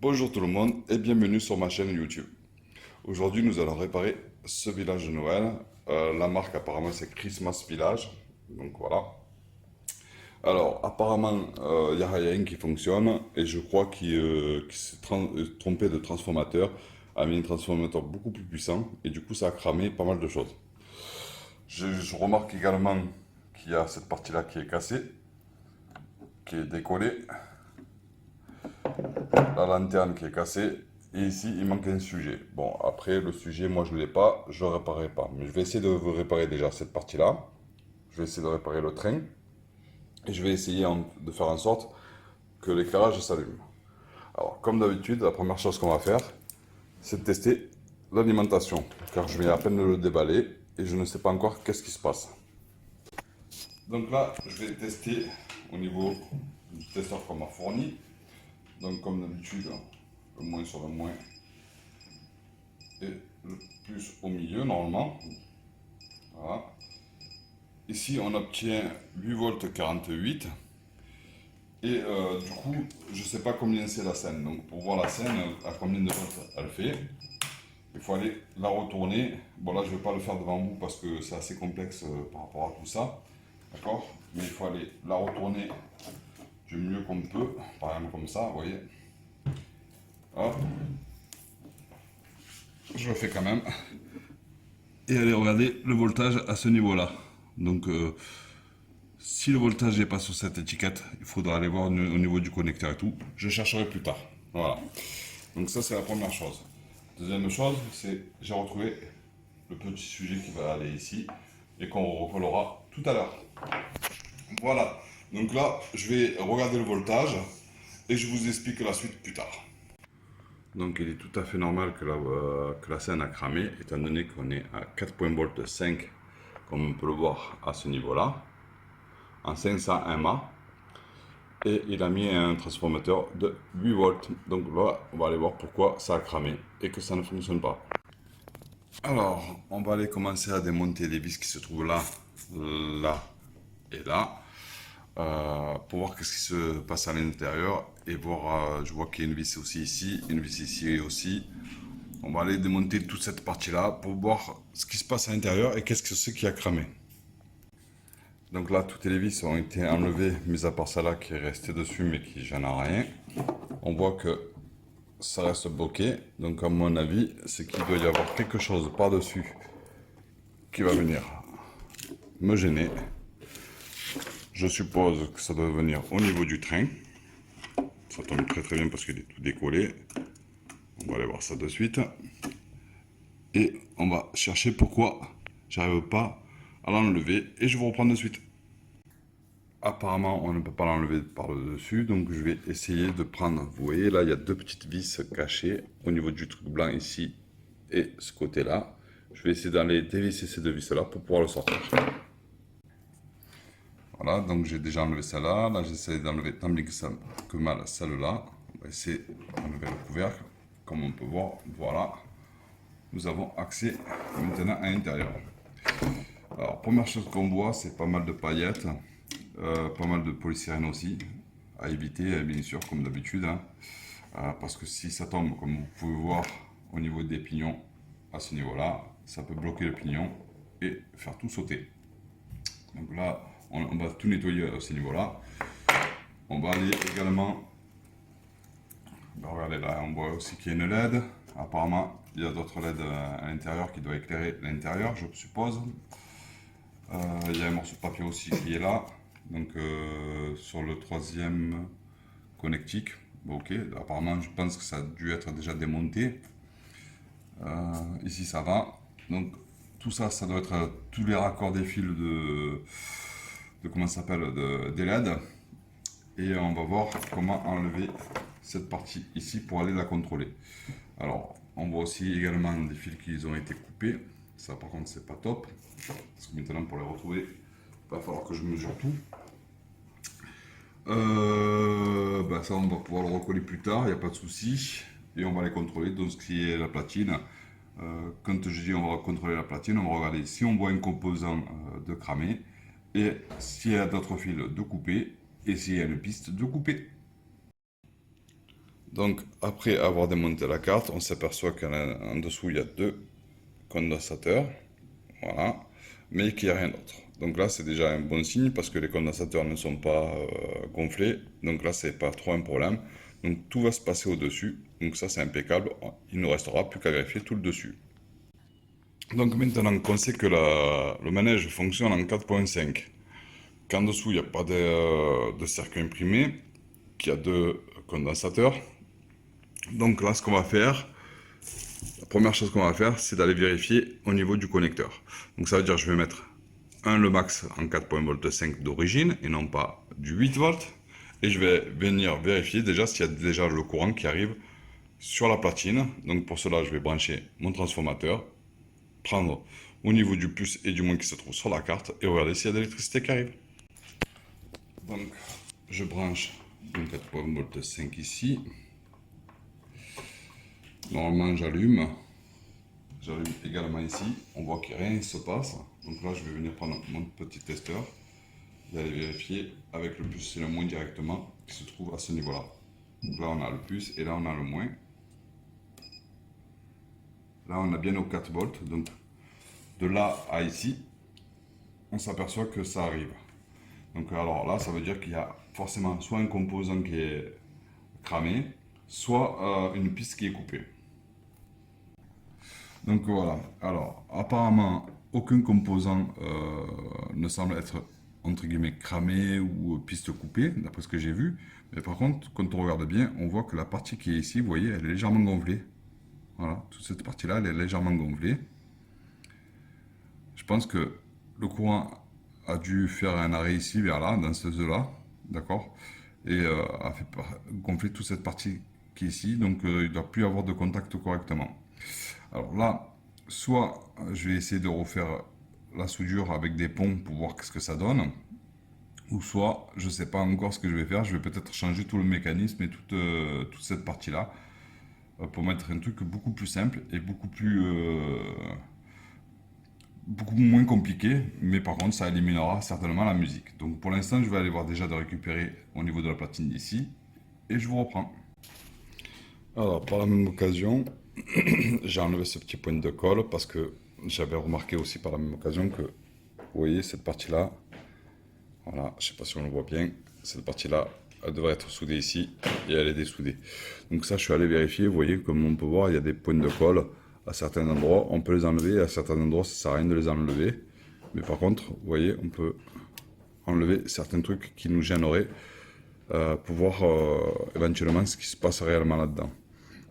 Bonjour tout le monde et bienvenue sur ma chaîne YouTube. Aujourd'hui nous allons réparer ce village de Noël. La marque apparemment c'est Christmas Village. Donc voilà. Alors apparemment il n'y a rien qui fonctionne et je crois qu'il s'est trompé de transformateur. A mis un transformateur beaucoup plus puissant et du coup ça a cramé pas mal de choses. Je remarque également qu'il y a cette partie là qui est cassée, qui est décollée. La lanterne qui est cassée. Et ici, il manque un sujet. Bon, après, le sujet, moi, je ne l'ai pas, je ne le réparerai pas. Mais je vais essayer de vous réparer déjà cette partie-là. Je vais essayer de réparer le train. Et je vais essayer de faire en sorte que l'éclairage s'allume. Alors, comme d'habitude, la première chose qu'on va faire, c'est de tester l'alimentation. Car je viens à peine de le déballer et je ne sais pas encore qu'est-ce qui se passe. Donc là, je vais tester au niveau du testeur qu'on m'a fourni. Donc, comme d'habitude, le moins sur le moins et le plus au milieu normalement. Voilà. Ici on obtient 8 volts 48 et du coup je sais pas combien c'est la scène. Donc pour voir la scène à combien de volts elle fait, il faut aller la retourner. Bon là je vais pas le faire devant vous parce que c'est assez complexe par rapport à tout ça. D'accord. Mais il faut aller la retourner du mieux qu'on peut. Par exemple comme ça, vous voyez. Hop. Je le fais quand même. Et allez regarder le voltage à ce niveau-là. Donc si le voltage n'est pas sur cette étiquette, il faudra aller voir au niveau du connecteur et tout. Je chercherai plus tard. Voilà. Donc ça c'est la première chose. Deuxième chose, c'est j'ai retrouvé le petit sujet qui va aller ici et qu'on recollera tout à l'heure. Voilà. Donc là, je vais regarder le voltage et je vous explique la suite plus tard. Donc il est tout à fait normal que la scène a cramé, étant donné qu'on est à 4.5, comme on peut le voir à ce niveau-là, en 500 mA, et il a mis un transformateur de 8 volts. Donc là, on va aller voir pourquoi ça a cramé et que ça ne fonctionne pas. Alors, on va aller commencer à démonter les vis qui se trouvent là, là et là. Pour voir qu'est-ce qui se passe à l'intérieur et voir, je vois qu'il y a une vis aussi ici, une vis ici aussi. On va aller démonter toute cette partie là pour voir ce qui se passe à l'intérieur et qu'est-ce que c'est qui a cramé. Donc là toutes les vis ont été enlevées, mis à part celle-là qui est restée dessus mais qui j'en ai rien. On voit que ça reste bloqué, donc à mon avis c'est qu'il doit y avoir quelque chose par dessus qui va venir me gêner. Je suppose que ça doit venir au niveau du train. Ça tombe très très bien parce qu'il est tout décollé. On va aller voir ça de suite. Et on va chercher pourquoi j'arrive pas à l'enlever. Et je vous reprends de suite. Apparemment, on ne peut pas l'enlever par le dessus. Donc je vais essayer de prendre. Vous voyez là, il y a deux petites vis cachées au niveau du truc blanc ici et ce côté-là. Je vais essayer d'aller dévisser ces deux vis-là pour pouvoir le sortir. Voilà, donc j'ai déjà enlevé celle-là. Là, j'essaie d'enlever tant bien que mal celle-là. On va essayer d'enlever le couvercle. Comme on peut voir, voilà. Nous avons accès maintenant à l'intérieur. Alors, première chose qu'on voit, c'est pas mal de paillettes. Pas mal de polystyrène aussi. À éviter, bien sûr, comme d'habitude. Hein. Parce que si ça tombe, comme vous pouvez voir, au niveau des pignons, à ce niveau-là, ça peut bloquer le pignon et faire tout sauter. Donc là, on va tout nettoyer à ce niveau-là. On va aller également, regardez là, on voit aussi qu'il y a une LED. Apparemment, il y a d'autres LED à l'intérieur qui doivent éclairer l'intérieur, je suppose. Il y a un morceau de papier aussi qui est là. Donc sur le troisième connectique. Bon, ok, apparemment je pense que ça a dû être déjà démonté. Ici ça va. Donc tout ça, ça doit être tous les raccords des fils de comment ça s'appelle, des LED. Et on va voir comment enlever cette partie ici pour aller la contrôler. Alors on voit aussi également des fils qui ont été coupés. Ça par contre c'est pas top. Parce que maintenant pour les retrouver, il va falloir que je mesure tout. Ça on va pouvoir le recoller plus tard, il n'y a pas de souci. Et on va les contrôler. Donc ce qui est la platine. Quand je dis on va contrôler la platine, on va regarder si on voit un composant de cramé. Et s'il y a d'autres fils de couper. Et s'il y a une piste de couper. Donc après avoir démonté la carte, on s'aperçoit qu'en dessous il y a deux condensateurs, voilà, mais qu'il n'y a rien d'autre. Donc là c'est déjà un bon signe parce que les condensateurs ne sont pas gonflés, donc là c'est pas trop un problème. Donc tout va se passer au-dessus, donc ça c'est impeccable, il ne restera plus qu'à vérifier tout le dessus. Donc maintenant qu'on sait que le manège fonctionne en 4.5, qu'en dessous il n'y a pas de circuit imprimé, qu'il y a deux condensateurs, donc là ce qu'on va faire, la première chose qu'on va faire, c'est d'aller vérifier au niveau du connecteur. Donc ça veut dire que je vais mettre le max en 4.5 d'origine et non pas du 8 volts. Et je vais venir vérifier déjà s'il y a déjà le courant qui arrive sur la platine. Donc pour cela, je vais brancher mon transformateur, prendre au niveau du plus et du moins qui se trouve sur la carte et regarder s'il y a de l'électricité qui arrive. Donc je branche mon 4.5 ici. Normalement j'allume. J'allume également ici, on voit que rien ne se passe. Donc là, je vais venir prendre mon petit testeur et aller vérifier avec le plus et le moins directement qui se trouve à ce niveau-là. Donc là, on a le plus et là, on a le moins. Là, on a bien nos 4 volts. Donc de là à ici, on s'aperçoit que ça arrive. Donc alors là, ça veut dire qu'il y a forcément soit un composant qui est cramé, soit une piste qui est coupée. Donc voilà, alors apparemment aucun composant ne semble être entre guillemets cramé ou piste coupée, d'après ce que j'ai vu. Mais par contre, quand on regarde bien, on voit que la partie qui est ici, vous voyez, elle est légèrement gonflée. Voilà, toute cette partie-là, elle est légèrement gonflée. Je pense que le courant a dû faire un arrêt ici, vers là, dans ce là, d'accord, et a fait gonfler toute cette partie qui est ici, donc il ne doit plus avoir de contact correctement. Alors là, soit je vais essayer de refaire la soudure avec des ponts pour voir ce que ça donne, ou soit je ne sais pas encore ce que je vais faire, je vais peut-être changer tout le mécanisme et toute cette partie-là pour mettre un truc beaucoup plus simple et beaucoup moins compliqué, mais par contre ça éliminera certainement la musique. Donc pour l'instant je vais aller voir déjà de récupérer au niveau de la platine d'ici et je vous reprends. Alors par la même occasion, j'ai enlevé ce petit point de colle parce que j'avais remarqué aussi par la même occasion que, vous voyez, cette partie-là, voilà, je ne sais pas si on le voit bien, cette partie-là, elle devrait être soudée ici et elle est dessoudée. Donc ça, je suis allé vérifier, vous voyez, comme on peut voir, il y a des points de colle à certains endroits, on peut les enlever, à certains endroits, ça ne sert à rien de les enlever. Mais par contre, vous voyez, on peut enlever certains trucs qui nous gêneraient pour voir éventuellement ce qui se passe réellement là-dedans.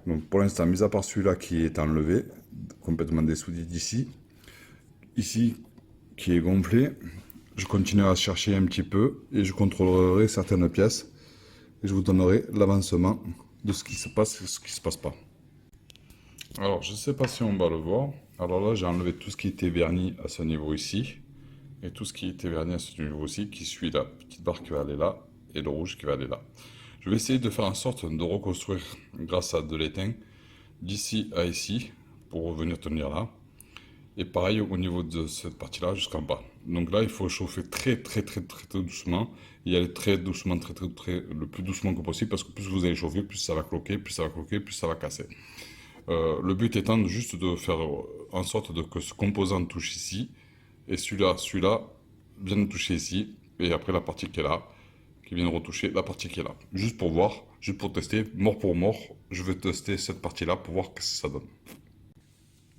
Donc pour l'instant, mis à part celui-là qui est enlevé, complètement dessoudé d'ici, ici qui est gonflé, je continue à chercher un petit peu et je contrôlerai certaines pièces et je vous donnerai l'avancement de ce qui se passe et ce qui ne se passe pas. Alors je ne sais pas si on va le voir, alors là j'ai enlevé tout ce qui était verni à ce niveau ici et tout ce qui était verni à ce niveau aussi qui suit la petite barre qui va aller là et le rouge qui va aller là. Je vais essayer de faire en sorte de reconstruire grâce à de l'étain d'ici à ici pour venir tenir là. Et pareil au niveau de cette partie-là jusqu'en bas. Donc là, il faut chauffer très doucement. Et aller très doucement, le plus doucement que possible parce que plus vous allez chauffer, plus ça va cloquer, plus ça va cloquer, plus ça va casser. Le but étant juste de faire en sorte que ce composant touche ici et celui-là vienne toucher ici et après la partie qui est là qui viennent retoucher la partie qui est là. Juste pour voir, juste pour tester, mort pour mort, je vais tester cette partie-là pour voir ce que ça donne.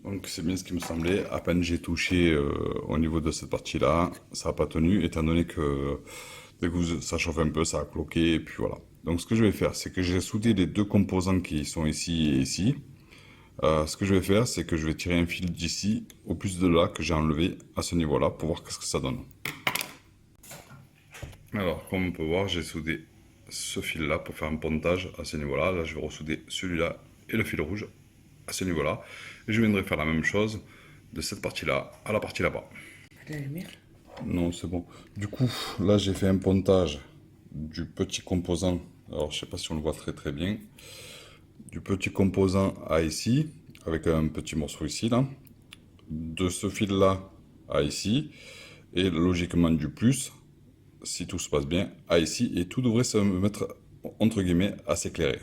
Donc c'est bien ce qui me semblait, à peine j'ai touché au niveau de cette partie-là, ça n'a pas tenu, étant donné que dès que ça chauffe un peu, ça a cloqué, et puis voilà. Donc ce que je vais faire, c'est que j'ai soudé les deux composants qui sont ici et ici. Ce que je vais faire, c'est que je vais tirer un fil d'ici, au plus de là que j'ai enlevé à ce niveau-là, pour voir ce que ça donne. Alors, comme on peut voir, j'ai soudé ce fil-là pour faire un pontage à ce niveau-là. Là, je vais ressouder celui-là et le fil rouge à ce niveau-là. Et je viendrai faire la même chose de cette partie-là à la partie là-bas. La lumière? Non, c'est bon. Du coup, là, j'ai fait un pontage du petit composant. Alors, je sais pas si on le voit très bien. Du petit composant à ici, avec un petit morceau ici, là. De ce fil-là à ici. Et logiquement du plus, si tout se passe bien, à ici, et tout devrait se mettre, entre guillemets, à s'éclairer.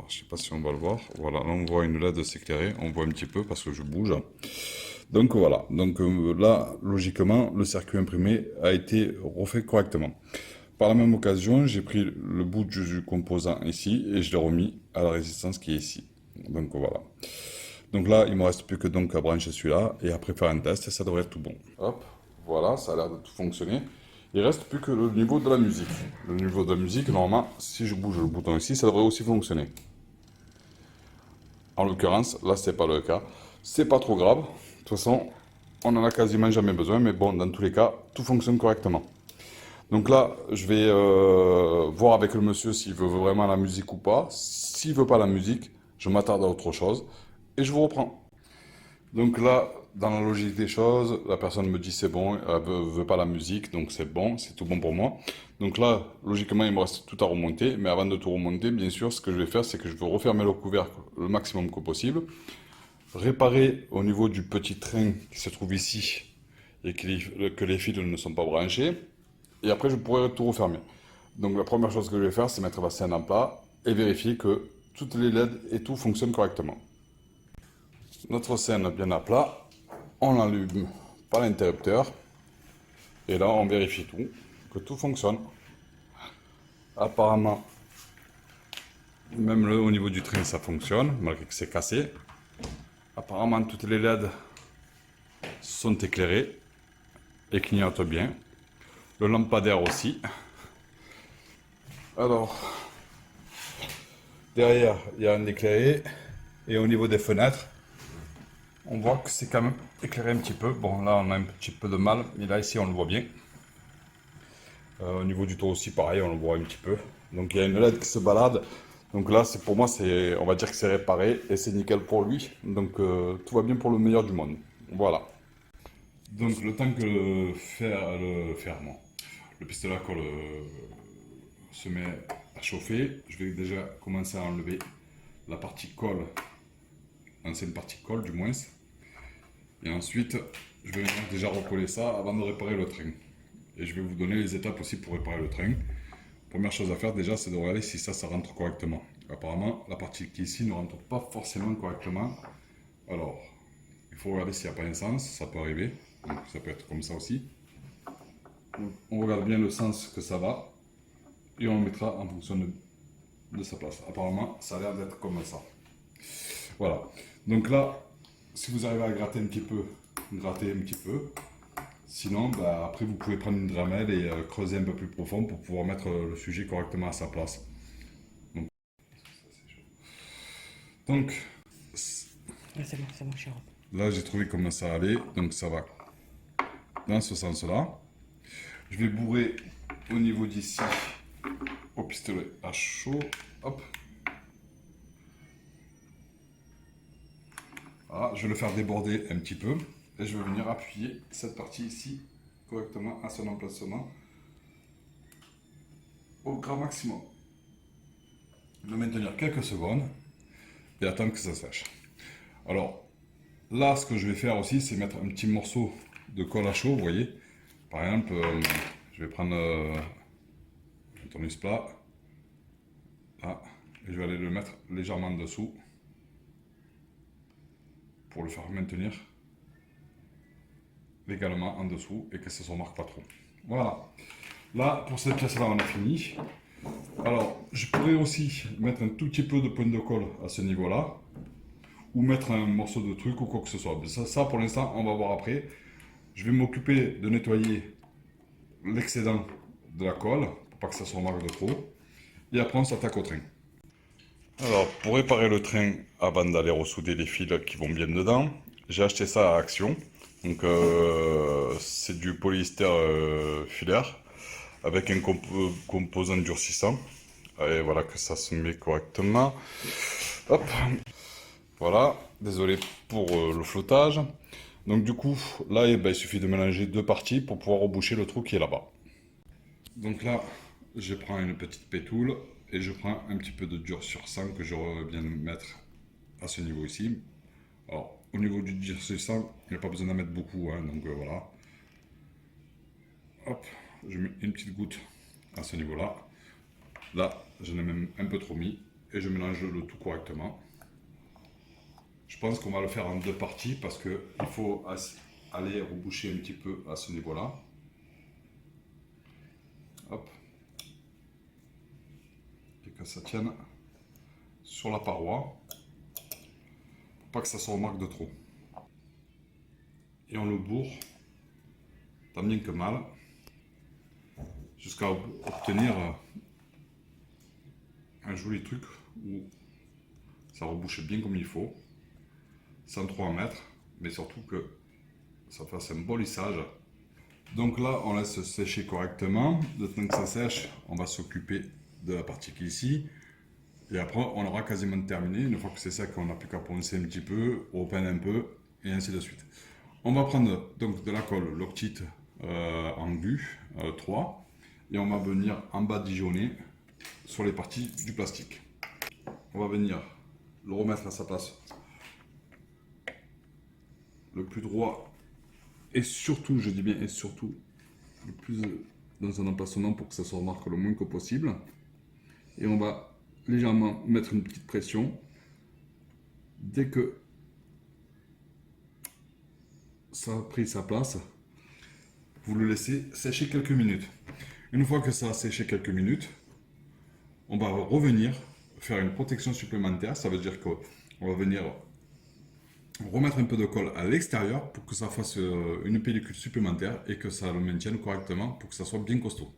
je sais pas si on va le voir. Voilà, là on voit une LED s'éclairer, on voit un petit peu parce que je bouge. Donc voilà, donc là, logiquement, le circuit imprimé a été refait correctement. Par la même occasion, j'ai pris le bout du composant ici et je l'ai remis à la résistance qui est ici. Donc voilà. Donc là, il me reste plus que donc à brancher celui-là et après faire un test et ça devrait être tout bon. Hop, voilà, ça a l'air de tout fonctionner. Il reste plus que le niveau de la musique. Le niveau de la musique, normalement, si je bouge le bouton ici, ça devrait aussi fonctionner. En l'occurrence, là, c'est pas le cas. C'est pas trop grave. De toute façon, on en a quasiment jamais besoin, mais bon, dans tous les cas, tout fonctionne correctement. Donc là, je vais voir avec le monsieur s'il veut vraiment la musique ou pas. S'il veut pas la musique, je m'attarde à autre chose et je vous reprends. Donc là, dans la logique des choses, la personne me dit c'est bon, elle veut pas la musique, donc c'est bon, c'est tout bon pour moi. Donc là, logiquement, il me reste tout à remonter, mais avant de tout remonter, bien sûr, ce que je vais faire, c'est que je vais refermer le couvercle le maximum que possible, réparer au niveau du petit train qui se trouve ici et que les fils ne sont pas branchés, et après je pourrai tout refermer. Donc la première chose que je vais faire, c'est mettre la scène en plat et vérifier que toutes les LED et tout fonctionnent correctement. Notre scène bien à plat, on l'allume par l'interrupteur et là on vérifie tout, que tout fonctionne. Apparemment, même au niveau du train ça fonctionne, malgré que c'est cassé. Apparemment toutes les LED sont éclairées et clignotent bien. Le lampadaire aussi. Alors, derrière il y a un éclairé et au niveau des fenêtres, on voit que c'est quand même éclairé un petit peu. Bon, là, on a un petit peu de mal, mais là, ici, on le voit bien. Au niveau du toit aussi, pareil, on le voit un petit peu. Donc, il y a une LED qui se balade. Donc là, pour moi, on va dire que c'est réparé et c'est nickel pour lui. Donc, tout va bien pour le meilleur du monde. Voilà. Donc, le temps que le pistolet à colle se met à chauffer, je vais déjà commencer à enlever la partie colle, l'ancienne partie colle du moins. Et ensuite, je vais venir déjà recoller ça avant de réparer le train. Et je vais vous donner les étapes aussi pour réparer le train. Première chose à faire déjà, c'est de regarder si ça rentre correctement. Apparemment, la partie qui est ici ne rentre pas forcément correctement. Alors, il faut regarder s'il n'y a pas un sens, ça peut arriver. Donc ça peut être comme ça aussi. Donc, on regarde bien le sens que ça va. Et on le mettra en fonction de sa place. Apparemment, ça a l'air d'être comme ça. Voilà. Donc là, si vous arrivez à gratter un petit peu, grattez un petit peu. Sinon, bah, après, vous pouvez prendre une dramelle et creuser un peu plus profond pour pouvoir mettre le sujet correctement à sa place. Donc C'est bon, cher. là, j'ai trouvé comment ça allait. Donc, ça va dans ce sens-là. Je vais bourrer au niveau d'ici au pistolet à chaud. Hop. Voilà, je vais le faire déborder un petit peu. Et je vais venir appuyer cette partie ici correctement à son emplacement au grand maximum. Le maintenir quelques secondes et attendre que ça sèche. Alors là, ce que je vais faire aussi, c'est mettre un petit morceau de colle à chaud, vous voyez. Par exemple, je vais prendre un tournevis plat, là, et je vais aller le mettre légèrement en dessous pour le faire maintenir légalement en dessous et que ça ne se remarque pas trop. Voilà. Là, pour cette pièce-là, on a fini. Alors, je pourrais aussi mettre un tout petit peu de pointe de colle à ce niveau-là, ou mettre un morceau de truc ou quoi que ce soit. Ça pour l'instant, on va voir après. Je vais m'occuper de nettoyer l'excédent de la colle, pour pas que ça se remarque de trop. Et après, on s'attaque au train. Alors, pour réparer le train, avant d'aller ressouder les fils qui vont bien dedans, j'ai acheté ça à Action. Donc, c'est du polyester filaire avec un composant durcissant. Et voilà que ça se met correctement. Hop. Voilà, désolé pour le flottage. Donc du coup, là, eh ben, il suffit de mélanger deux parties pour pouvoir reboucher le trou qui est là-bas. Donc là, je prends une petite pétoule et je prends un petit peu de durcissant que je viens de mettre à ce niveau ici. Alors, au niveau du durcissant, il n'y a pas besoin d'en mettre beaucoup, hein, donc voilà. Hop, je mets une petite goutte à ce niveau-là. Là, j'en ai même un peu trop mis. et je mélange le tout correctement. Je pense qu'on va le faire en deux parties parce qu'il faut aller reboucher un petit peu à ce niveau-là. Hop. Et que ça tienne sur la paroi. Pour pas que ça se remarque de trop. Et on le bourre, tant bien que mal, jusqu'à obtenir un joli truc où ça rebouche bien comme il faut, sans trop en mettre, mais surtout que ça fasse un bon lissage. Donc là, on laisse sécher correctement. Le temps que ça sèche, on va s'occuper de la partie qui est ici. Et après, on aura quasiment terminé. Une fois que c'est sec, on n'a plus qu'à poncer un petit peu, repeindre un peu, et ainsi de suite. On va prendre donc de la colle Loctite en GU 3 et on va venir en badigeonner sur les parties du plastique. On va venir le remettre à sa place le plus droit et surtout, je dis bien et surtout, le plus dans un emplacement pour que ça se remarque le moins que possible. Et on va légèrement mettre une petite pression. Dès que ça a pris sa place, vous le laissez sécher quelques minutes. Une fois que ça a séché quelques minutes, on va revenir faire une protection supplémentaire. Ça veut dire qu'on va venir remettre un peu de colle à l'extérieur pour que ça fasse une pellicule supplémentaire et que ça le maintienne correctement pour que ça soit bien costaud.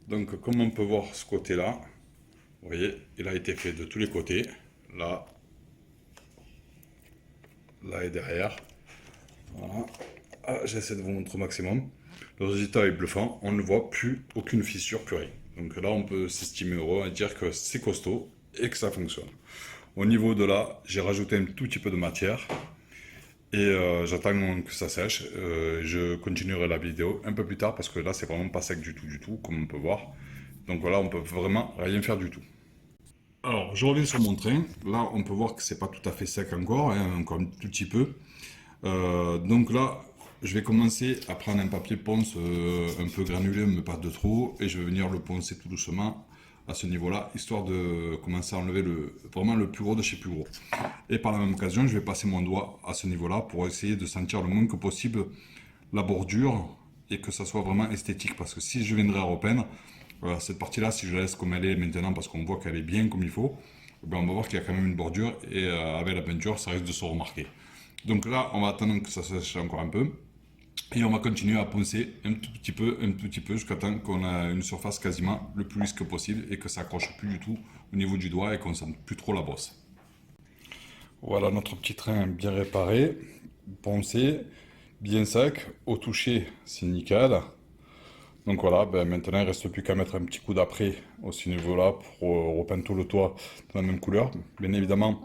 Donc comme on peut voir ce côté-là, vous voyez, il a été fait de tous les côtés, là, là et derrière. Voilà. Ah, j'essaie de vous montrer au maximum. Le résultat est bluffant, on ne voit plus aucune fissure, plus rien. Donc là, on peut s'estimer heureux et dire que c'est costaud et que ça fonctionne. Au niveau de là, j'ai rajouté un tout petit peu de matière et j'attends que ça sèche. Je continuerai la vidéo un peu plus tard parce que là, c'est vraiment pas sec du tout, comme on peut voir. Donc voilà, on peut vraiment rien faire du tout. Alors, je reviens sur mon train. Là, on peut voir que c'est pas tout à fait sec encore, hein, encore un tout petit peu. Donc là, je vais commencer à prendre un papier ponce un peu granulé, mais pas de trop, et je vais venir le poncer tout doucement à ce niveau-là, histoire de commencer à enlever vraiment le plus gros de chez plus gros. Et par la même occasion, je vais passer mon doigt à ce niveau-là pour essayer de sentir le moins que possible la bordure et que ça soit vraiment esthétique. Parce que si je viendrais à repeindre, cette partie-là, si je la laisse comme elle est maintenant, parce qu'on voit qu'elle est bien comme il faut, ben on va voir qu'il y a quand même une bordure et avec la peinture, ça risque de se remarquer. Donc là, on va attendre que ça sèche encore un peu. Et on va continuer à poncer un tout petit peu, jusqu'à temps qu'on a une surface quasiment le plus lisse que possible et que ça accroche plus du tout au niveau du doigt et qu'on ne sente plus trop la bosse. Voilà notre petit train bien réparé, poncé, bien sec, au toucher, c'est nickel. Donc voilà, ben maintenant il ne reste plus qu'à mettre un petit coup d'après au ce niveau-là pour repeindre tout le toit de la même couleur. Bien évidemment,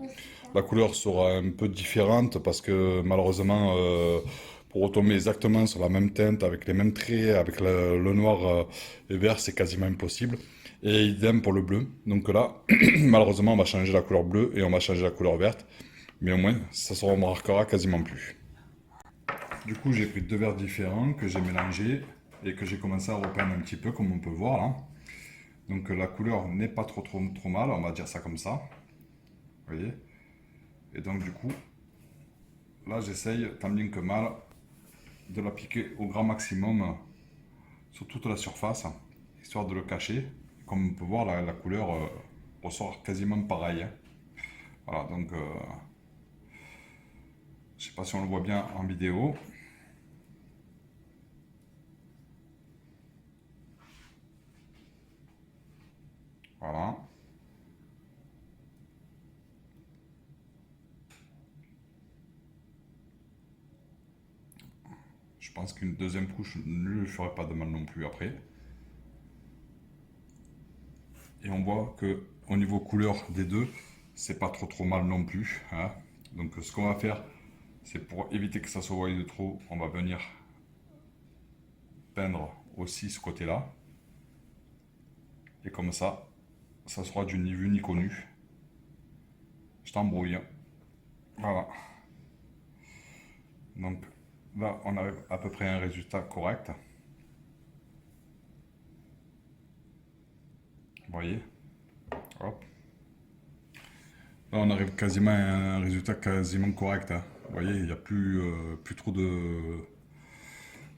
la couleur sera un peu différente parce que malheureusement, pour retomber exactement sur la même teinte, avec les mêmes traits, avec le noir et vert, c'est quasiment impossible. Et idem pour le bleu. Donc là, malheureusement, on va changer la couleur bleue et on va changer la couleur verte. Mais au moins, ça se remarquera quasiment plus. Du coup, j'ai pris deux verres différents que j'ai mélangés et que j'ai commencé à repeindre un petit peu, comme on peut voir là. Donc la couleur n'est pas trop mal, on va dire ça comme ça. Vous voyez? Et donc du coup, là j'essaye tant bien que mal de l'appliquer au grand maximum sur toute la surface, histoire de le cacher. Comme on peut voir, la couleur ressort quasiment pareil. Hein. Voilà, donc je sais pas si on le voit bien en vidéo. Voilà. Je pense qu'une deuxième couche ne lui ferait pas de mal non plus après. Et on voit que au niveau couleur des deux, c'est pas trop mal non plus. Hein. Donc ce qu'on va faire, c'est pour éviter que ça se voie de trop, on va venir peindre aussi ce côté-là. Et comme ça sera du ni vu ni connu. Je t'embrouille. Voilà. Donc là, on arrive à peu près à un résultat correct. Vous voyez? Hop. Là, on arrive quasiment à un résultat quasiment correct, hein. Vous voyez, il n'y a plus trop de...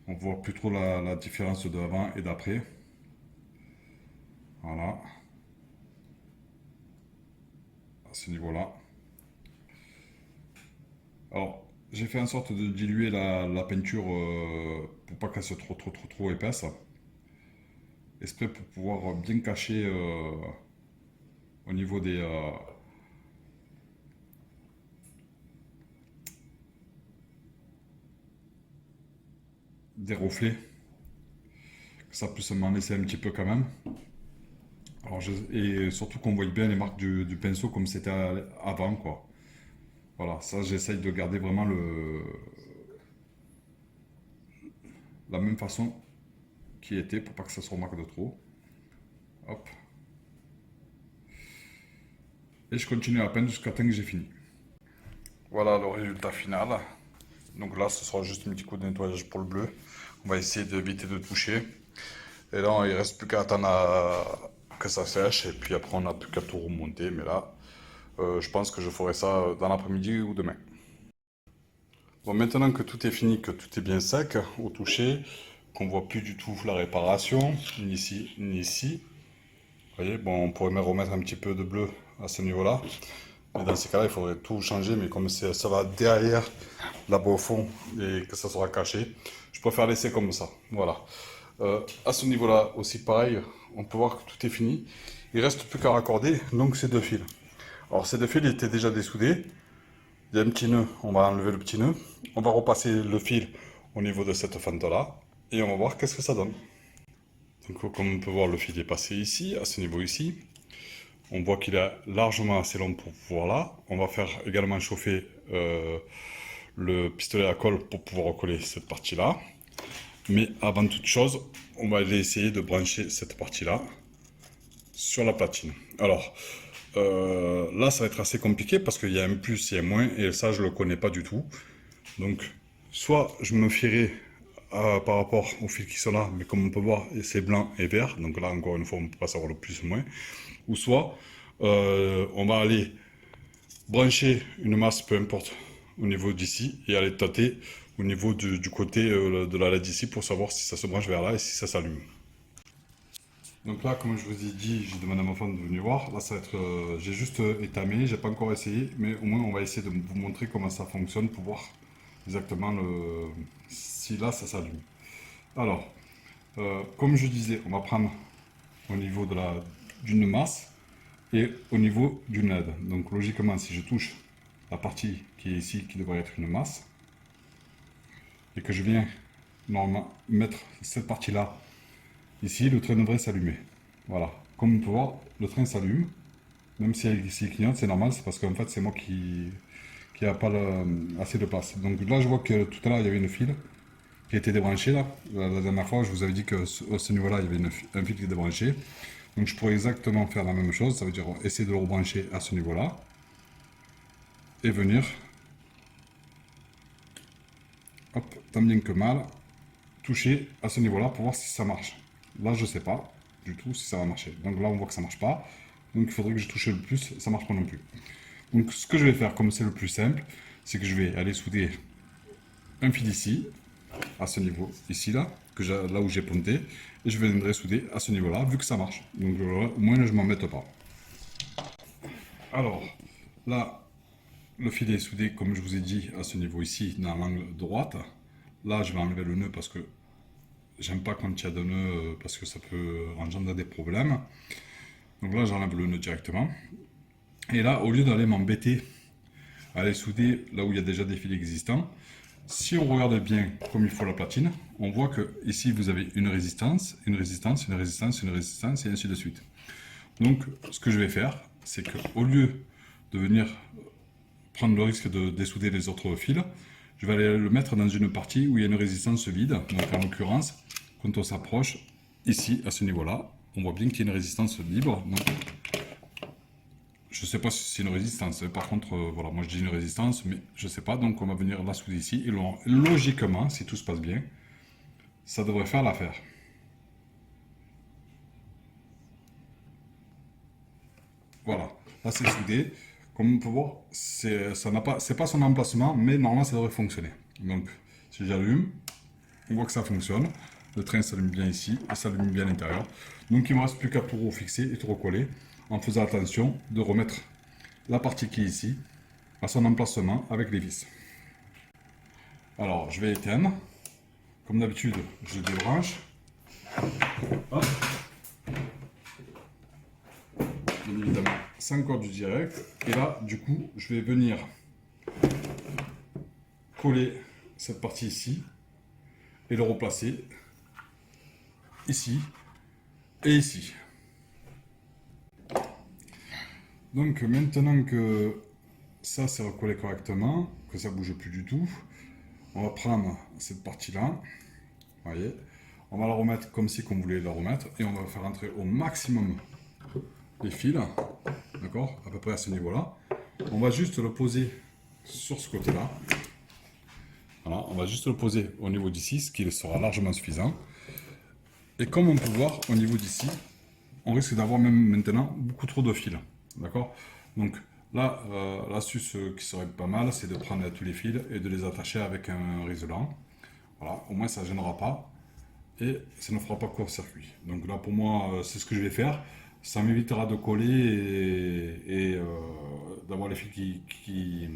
On voit plus trop la différence de avant et d'après. Voilà, à ce niveau-là. Alors, j'ai fait en sorte de diluer la peinture pour pas qu'elle soit trop épaisse. Exprès pour pouvoir bien cacher au niveau des reflets, que ça puisse m'en laisser un petit peu quand même. Alors et surtout qu'on voit bien les marques du pinceau comme c'était avant, quoi. Voilà, ça j'essaye de garder vraiment la même façon qui était pour pas que ça se remarque de trop. Hop. Et je continue à peindre jusqu'à temps que j'ai fini. Voilà le résultat final. Donc là, ce sera juste un petit coup de nettoyage pour le bleu. On va essayer d'éviter de toucher. Et là, il reste plus qu'à attendre que ça sèche. Et puis après, on n'a plus qu'à tout remonter. Mais là, je pense que je ferai ça dans l'après-midi ou demain. Bon, maintenant que tout est fini, que tout est bien sec au toucher, qu'on voit plus du tout la réparation, ni ici, ni ici. Vous voyez, bon, on pourrait même remettre un petit peu de bleu à ce niveau-là. Mais dans ces cas-là, il faudrait tout changer. Mais comme ça va derrière là-bas au fond et que ça sera caché, je préfère laisser comme ça. Voilà. À ce niveau-là aussi, pareil, on peut voir que tout est fini. Il reste plus qu'à raccorder donc ces deux fils. Alors ces deux fils étaient déjà dessoudés. Il y a un petit nœud, on va enlever le petit nœud. On va repasser le fil au niveau de cette fente-là. Et on va voir qu'est-ce que ça donne. Donc comme on peut voir, le fil est passé ici, à ce niveau ici. On voit qu'il est largement assez long pour pouvoir là. On va faire également chauffer le pistolet à colle pour pouvoir recoller cette partie-là. Mais avant toute chose, on va aller essayer de brancher cette partie-là sur la platine. Alors, là, ça va être assez compliqué parce qu'il y a un plus, il y a un moins, et ça, je ne le connais pas du tout. Donc, soit je me fierai par rapport aux fils qui sont là, mais comme on peut voir, c'est blanc et vert. Donc là, encore une fois, on ne peut pas savoir le plus ou moins. Ou soit, on va aller brancher une masse, peu importe, au niveau d'ici, et aller tâter au niveau du côté de la LED ici pour savoir si ça se branche vers là et si ça s'allume. Donc là, comme je vous ai dit, j'ai demandé à ma femme de venir voir. Là, ça va être, j'ai juste étamé, j'ai pas encore essayé, mais au moins on va essayer de vous montrer comment ça fonctionne pour voir exactement si là ça s'allume. Alors, comme je disais, on va prendre au niveau d'une masse et au niveau d'une LED. Donc logiquement, si je touche la partie qui est ici, qui devrait être une masse, et que je viens normalement mettre cette partie-là ici, le train devrait s'allumer. Voilà. Comme on peut voir, le train s'allume. Même si il clignote, c'est normal, c'est parce qu'en fait, c'est moi qui n'a pas assez de place. Donc là, je vois que tout à l'heure, il y avait une file qui a été débranchée. Là. La dernière fois, je vous avais dit qu'à ce niveau-là, il y avait un fil qui est débranché. Donc je pourrais exactement faire la même chose. Ça veut dire essayer de le rebrancher à ce niveau-là. Et venir, hop, tant bien que mal, toucher à ce niveau-là pour voir si ça marche. Là, je ne sais pas du tout si ça va marcher. Donc là, on voit que ça ne marche pas. Donc il faudrait que je touche le plus, ça ne marche pas non plus. Donc ce que je vais faire, comme c'est le plus simple, c'est que je vais aller souder un fil ici, à ce niveau, ici, là, là où j'ai ponté, et je viendrai souder à ce niveau-là, vu que ça marche. Donc au moins, je ne m'embête pas. Alors, là, le fil est soudé, comme je vous ai dit, à ce niveau ici, dans l'angle droite. Là, je vais enlever le nœud parce que j'aime pas quand il y a de nœuds, parce que ça peut engendrer des problèmes. Donc là, j'enlève le nœud directement. Et là, au lieu d'aller m'embêter à aller souder là où il y a déjà des fils existants, si on regarde bien comme il faut la platine, on voit que ici vous avez une résistance, une résistance, une résistance, une résistance et ainsi de suite. Donc ce que je vais faire, c'est qu'au lieu de venir prendre le risque de dessouder les autres fils, je vais aller le mettre dans une partie où il y a une résistance vide. Donc en l'occurrence, quand on s'approche ici à ce niveau-là, on voit bien qu'il y a une résistance libre. Donc, je ne sais pas si c'est une résistance. Par contre, voilà, moi je dis une résistance, mais je ne sais pas. Donc on va venir la souder ici. Et logiquement, si tout se passe bien, ça devrait faire l'affaire. Voilà, là c'est soudé. Comme on peut voir, c'est pas son emplacement, mais normalement ça devrait fonctionner. Donc, si j'allume, on voit que ça fonctionne. Le train s'allume bien ici et s'allume bien à l'intérieur. Donc, il ne me reste plus qu'à tout refixer et tout recoller en faisant attention de remettre la partie qui est ici à son emplacement avec les vis. Alors, je vais éteindre. Comme d'habitude, je débranche. Hop. Bien évidemment, c'est encore du direct. Et là, du coup, je vais venir coller cette partie ici et le replacer ici et ici. Donc maintenant que ça c'est recollé correctement, que ça bouge plus du tout, on va prendre cette partie-là, voyez, on va la remettre comme si on voulait la remettre et on va faire entrer au maximum les fils, d'accord, à peu près à ce niveau-là. On va juste le poser sur ce côté-là. Voilà, on va juste le poser au niveau d'ici, ce qui sera largement suffisant. Et comme on peut voir au niveau d'ici, on risque d'avoir même maintenant beaucoup trop de fils, d'accord. Donc là, l'astuce qui serait pas mal, c'est de prendre tous les fils et de les attacher avec un riselant. Voilà, au moins ça ne gênera pas et ça ne fera pas court-circuit. Donc là, pour moi, c'est ce que je vais faire. Ça m'évitera de coller et d'avoir les fils qui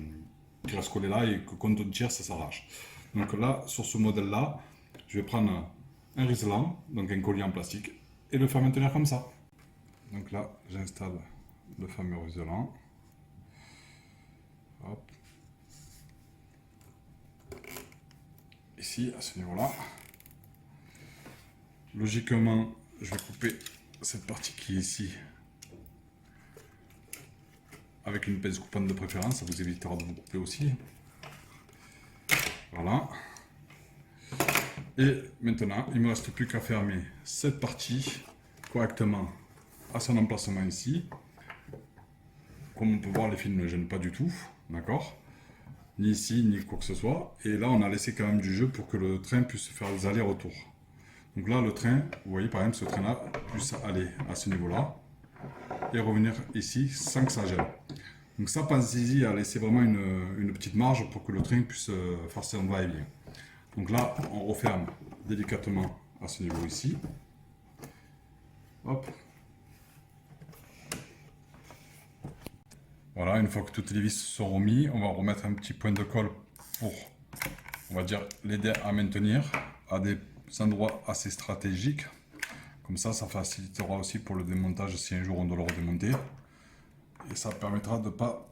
restent collés là et que quand on tire, ça s'arrache. Donc là, sur ce modèle-là, je vais prendre un riselant, donc un collier en plastique, et le faire maintenir comme ça. Donc là, j'installe le fameux riselant. Hop. Ici, à ce niveau-là. Logiquement, je vais couper cette partie qui est ici avec une pince coupante de préférence, ça vous évitera de vous couper aussi. Voilà. Et maintenant, il ne me reste plus qu'à fermer cette partie correctement à son emplacement ici. Comme on peut voir, les fils ne gênent pas du tout, d'accord, ni ici, ni quoi que ce soit. Et là, on a laissé quand même du jeu pour que le train puisse faire des allers-retours. Donc là, le train, vous voyez par exemple, ce train-là puisse aller à ce niveau-là et revenir ici sans que ça gêne. Donc ça, pensez-y à laisser vraiment une petite marge pour que le train puisse faire son va-et-vient. Donc là, on referme délicatement à ce niveau ici. Hop. Voilà, une fois que toutes les vis sont remises, on va remettre un petit point de colle pour, on va dire, l'aider à maintenir à des endroits assez stratégiques. Comme ça facilitera aussi pour le démontage si un jour on doit le redémonter. Et ça permettra de pas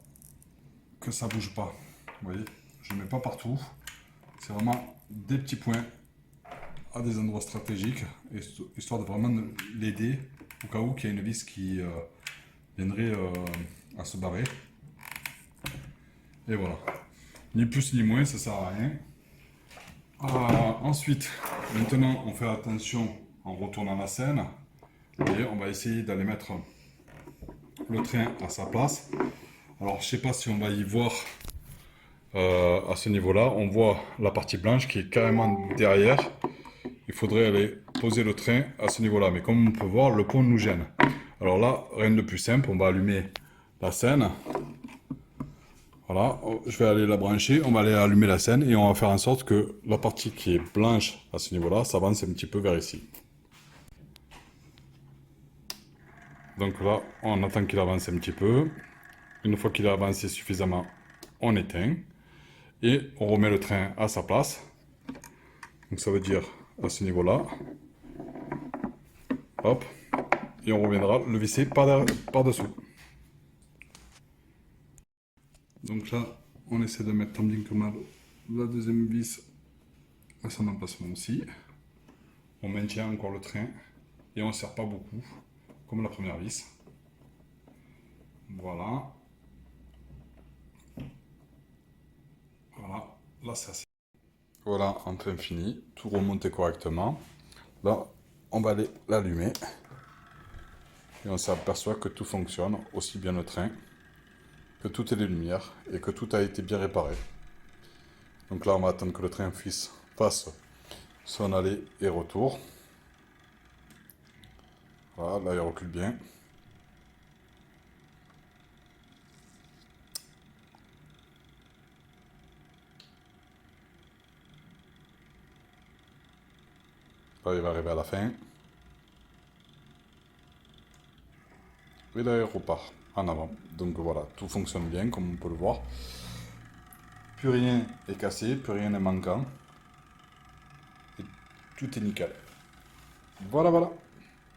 que ça bouge pas. Vous voyez, je ne mets pas partout. C'est vraiment des petits points à des endroits stratégiques, histoire de vraiment l'aider au cas où qu'il y a une vis qui viendrait à se barrer. Et voilà. Ni plus ni moins, ça sert à rien. Ensuite, maintenant, on fait attention en retournant la scène. Et on va essayer d'aller mettre le train à sa place. Alors, je sais pas si on va y voir à ce niveau-là. On voit la partie blanche qui est carrément derrière. Il faudrait aller poser le train à ce niveau-là. Mais comme on peut voir, le pont nous gêne. Alors là, rien de plus simple. On va allumer la scène. Voilà, je vais aller la brancher, on va aller allumer la scène et on va faire en sorte que la partie qui est blanche à ce niveau-là s'avance un petit peu vers ici. Donc là, on attend qu'il avance un petit peu. Une fois qu'il a avancé suffisamment, on éteint et on remet le train à sa place. Donc ça veut dire à ce niveau-là. Hop, et on reviendra le visser par-dessous. Donc là, on essaie de mettre tant bien que mal la deuxième vis à son emplacement aussi. On maintient encore le train et on ne serre pas beaucoup, comme la première vis. Voilà. Voilà, là c'est assez. Voilà, enfin fini, tout remonté correctement. Là, on va aller l'allumer. Et on s'aperçoit que tout fonctionne, aussi bien le train que toutes les lumières et que tout a été bien réparé. Donc là, on va attendre que le train fasse son aller et retour. Voilà, là il recule bien. Là, il va arriver à la fin. Et là, il repart en avant. Donc voilà, tout fonctionne bien, comme on peut le voir. Plus rien est cassé, plus rien n'est manquant. Et tout est nickel. Voilà, voilà.